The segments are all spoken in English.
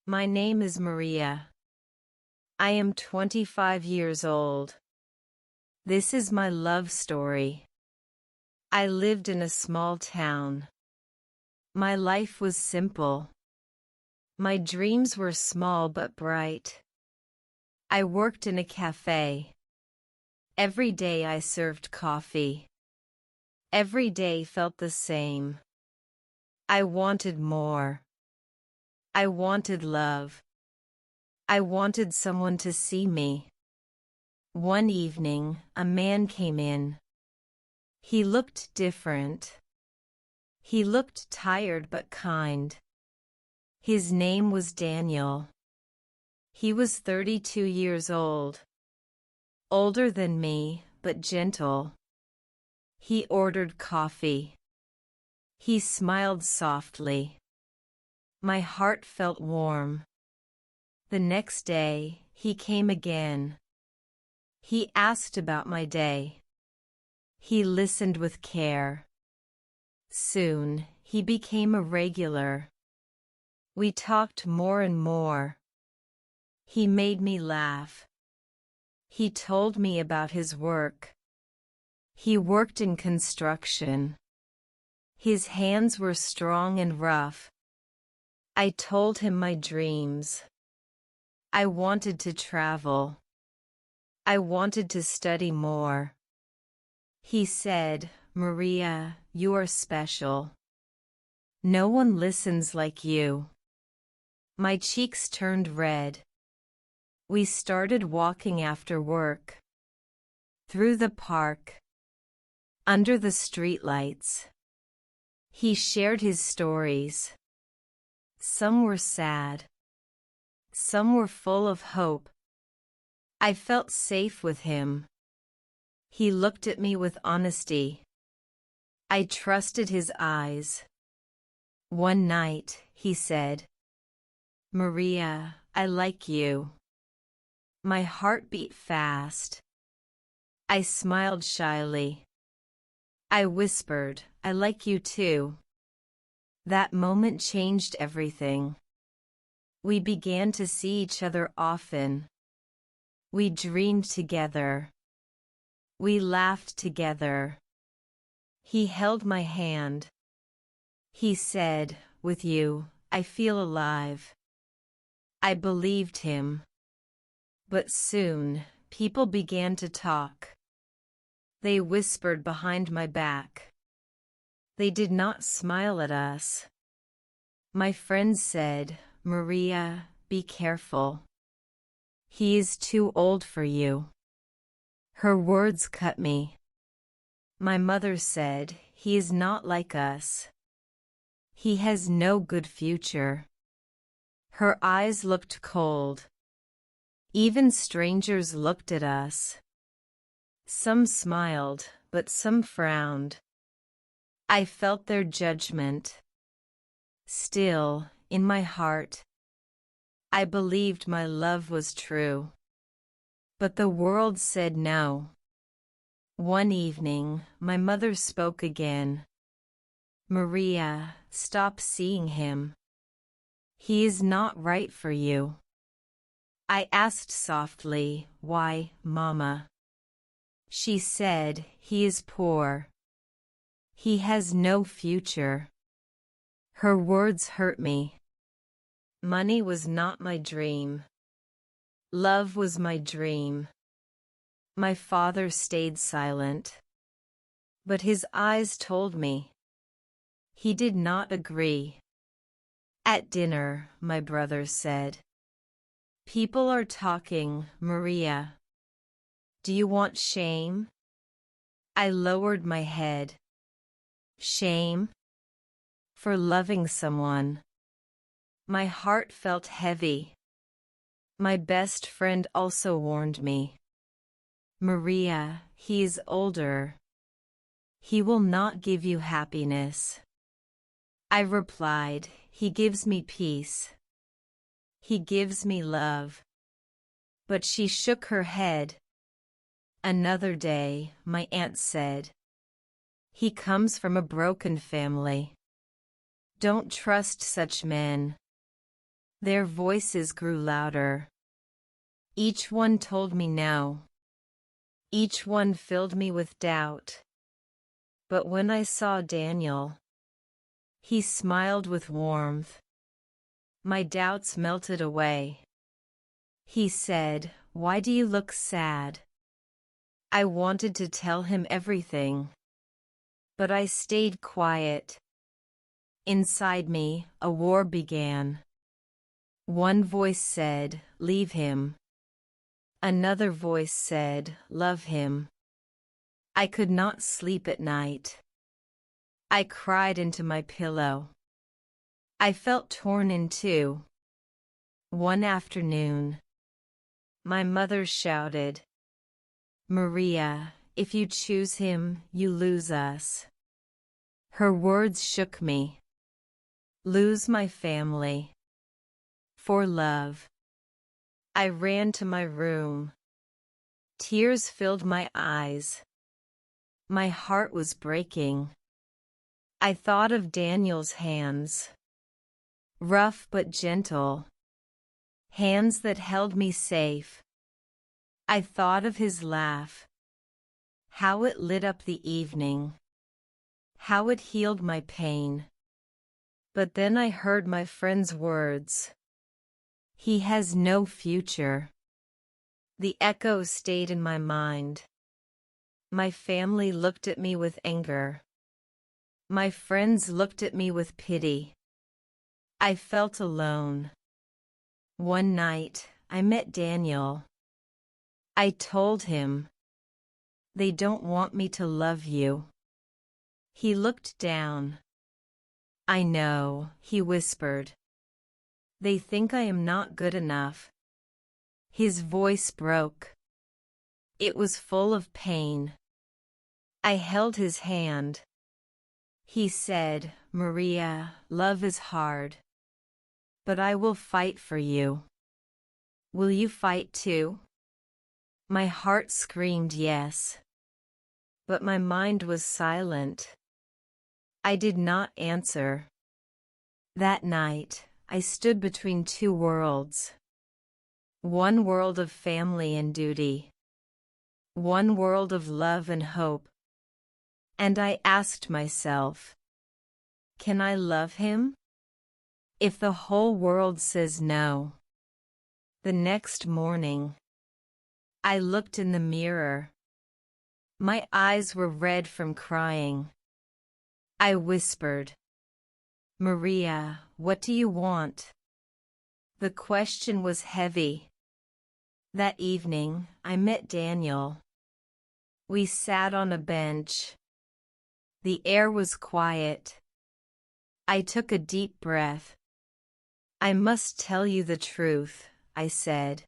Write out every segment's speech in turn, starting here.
My name is Maria. I am 25 years old. This is my love story. I lived in a small town. My life was simple. My dreams were small but bright. I worked in a cafe. Every day I served coffee. Every day felt the same. I wanted more. I wanted love. I wanted someone to see me. One evening, a man came in. He looked different. He looked tired but kind. His name was Daniel. He was 32 years old. Older than me, but gentle. He ordered coffee. He smiled softly. My heart felt warm. The next day, he came again. He asked about my day. He listened with care. Soon, he became a regular. We talked more and more. He made me laugh. He told me about his work. He worked in construction. His hands were strong and rough. I told him my dreams. I wanted to travel. I wanted to study more. He said, "Maria, you are special. No one listens like you." My cheeks turned red. We started walking after work. Through the park. Under the streetlights. He shared his stories. Some were sad. Some were full of hope. I felt safe with him. He looked at me with honesty. I trusted his eyes. One night, he said, "Maria, I like you." My heart beat fast. I smiled shyly. I whispered, "I like you too." That moment changed everything. We began to see each other often. We dreamed together. We laughed together. He held my hand. He said, "With you, I feel alive." I believed him. But soon, people began to talk. They whispered behind my back. They did not smile at us. My friends said, "Maria, be careful. He is too old for you." Her words cut me. My mother said, "He is not like us. He has no good future." Her eyes looked cold. Even strangers looked at us. Some smiled, but some frowned. I felt their judgment. Still, in my heart, I believed my love was true. But the world said no. One evening, my mother spoke again. "Maria, stop seeing him. He is not right for you." I asked softly, "Why, Mama?" She said, "He is poor. He has no future." Her words hurt me. Money was not my dream. Love was my dream. My father stayed silent. But his eyes told me. He did not agree. At dinner, my brother said, "People are talking, Maria. Do you want shame?" I lowered my head. Shame? For loving someone. My heart felt heavy. My best friend also warned me. "Maria, he is older. He will not give you happiness." I replied, "He gives me peace. He gives me love." But she shook her head. Another day, my aunt said, "He comes from a broken family. Don't trust such men. Their voices grew louder. Each one told me no. Each one filled me with doubt. But when I saw Daniel, he smiled with warmth. My doubts melted away. He said, "Why do you look sad?" I wanted to tell him everything, but I stayed quiet. Inside me, a war began. One voice said, "Leave him." Another voice said, "Love him." I could not sleep at night. I cried into my pillow. I felt torn in two. One afternoon, my mother shouted, "Maria, if you choose him, you lose us." Her words shook me. Lose my family. For love. I ran to my room. Tears filled my eyes. My heart was breaking. I thought of Daniel's hands. Rough but gentle. Hands that held me safe. I thought of his laugh. How it lit up the evening. How it healed my pain. But then I heard my friend's words. He has no future. The echo stayed in my mind. My family looked at me with anger. My friends looked at me with pity. I felt alone. One night, I met Daniel. I told him, "They don't want me to love you." He looked down. "I know," he whispered. "They think I am not good enough." His voice broke. It was full of pain. I held his hand. He said, "Maria, love is hard. But I will fight for you." Will you fight too? My heart screamed yes. But my mind was silent. I did not answer. That night, I stood between two worlds. One world of family and duty. One world of love and hope. And I asked myself, can I love him? If the whole world says no. The next morning, I looked in the mirror. My eyes were red from crying. I whispered, "Maria, what do you want?" The question was heavy. That evening, I met Daniel. We sat on a bench. The air was quiet. I took a deep breath. "I must tell you the truth," I said.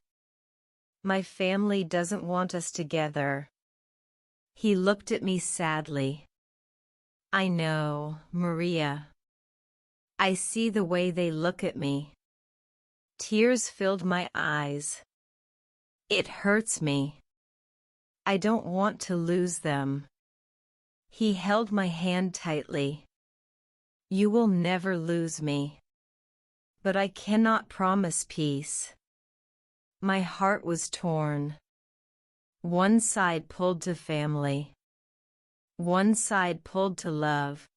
"My family doesn't want us together." He looked at me sadly. "I know, Maria. I see the way they look at me." Tears filled my eyes. "It hurts me. I don't want to lose them." He held my hand tightly. "You will never lose me. But I cannot promise peace." My heart was torn. One side pulled to family. One side pulled to love.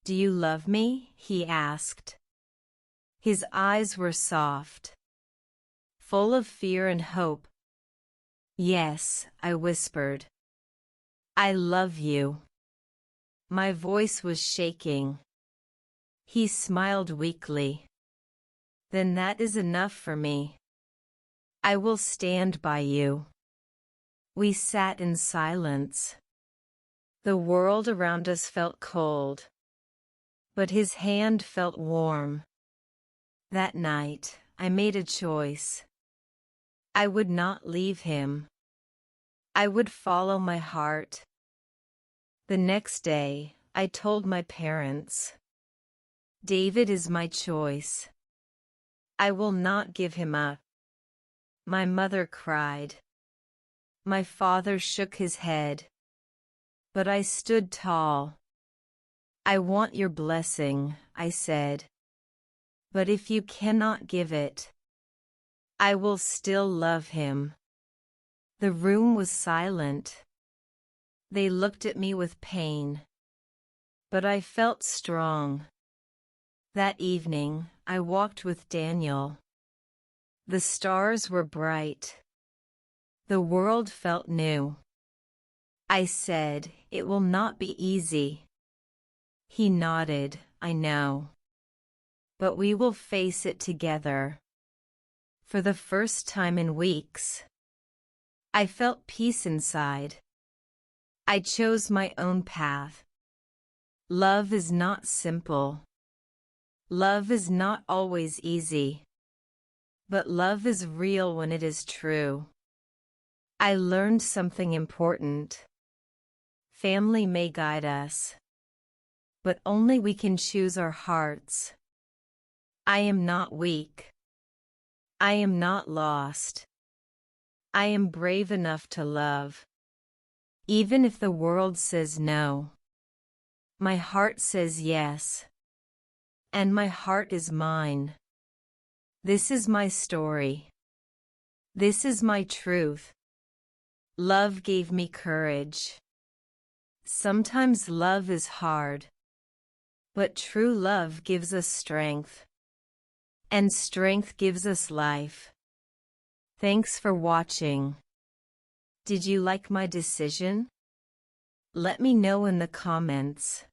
"Do you love me?" he asked. His eyes were soft, full of fear and hope. "Yes," I whispered. "I love you." My voice was shaking. He smiled weakly. "Then that is enough for me. I will stand by you." We sat in silence. The world around us felt cold, but his hand felt warm. That night, I made a choice. I would not leave him. I would follow my heart. The next day, I told my parents, "David is my choice. I will not give him up." My mother cried. My father shook his head. But I stood tall. "I want your blessing," I said. But if you cannot give it, I will still love him. The room was silent. They looked at me with pain. But I felt strong. That evening, I walked with Daniel. The stars were bright. The world felt new. I said, "It will not be easy." He nodded, "I know. But we will face it together." For the first time in weeks, I felt peace inside. I chose my own path. Love is not simple. Love is not always easy. But love is real when it is true. I learned something important. Family may guide us, but only we can choose our hearts. I am not weak. I am not lost. I am brave enough to love. Even if the world says no, my heart says yes. And my heart is mine. This is my story. This is my truth. Love gave me courage. Sometimes love is hard, but true love gives us strength. And strength gives us life. Thanks for watching. Did you like my decision? Let me know in the comments.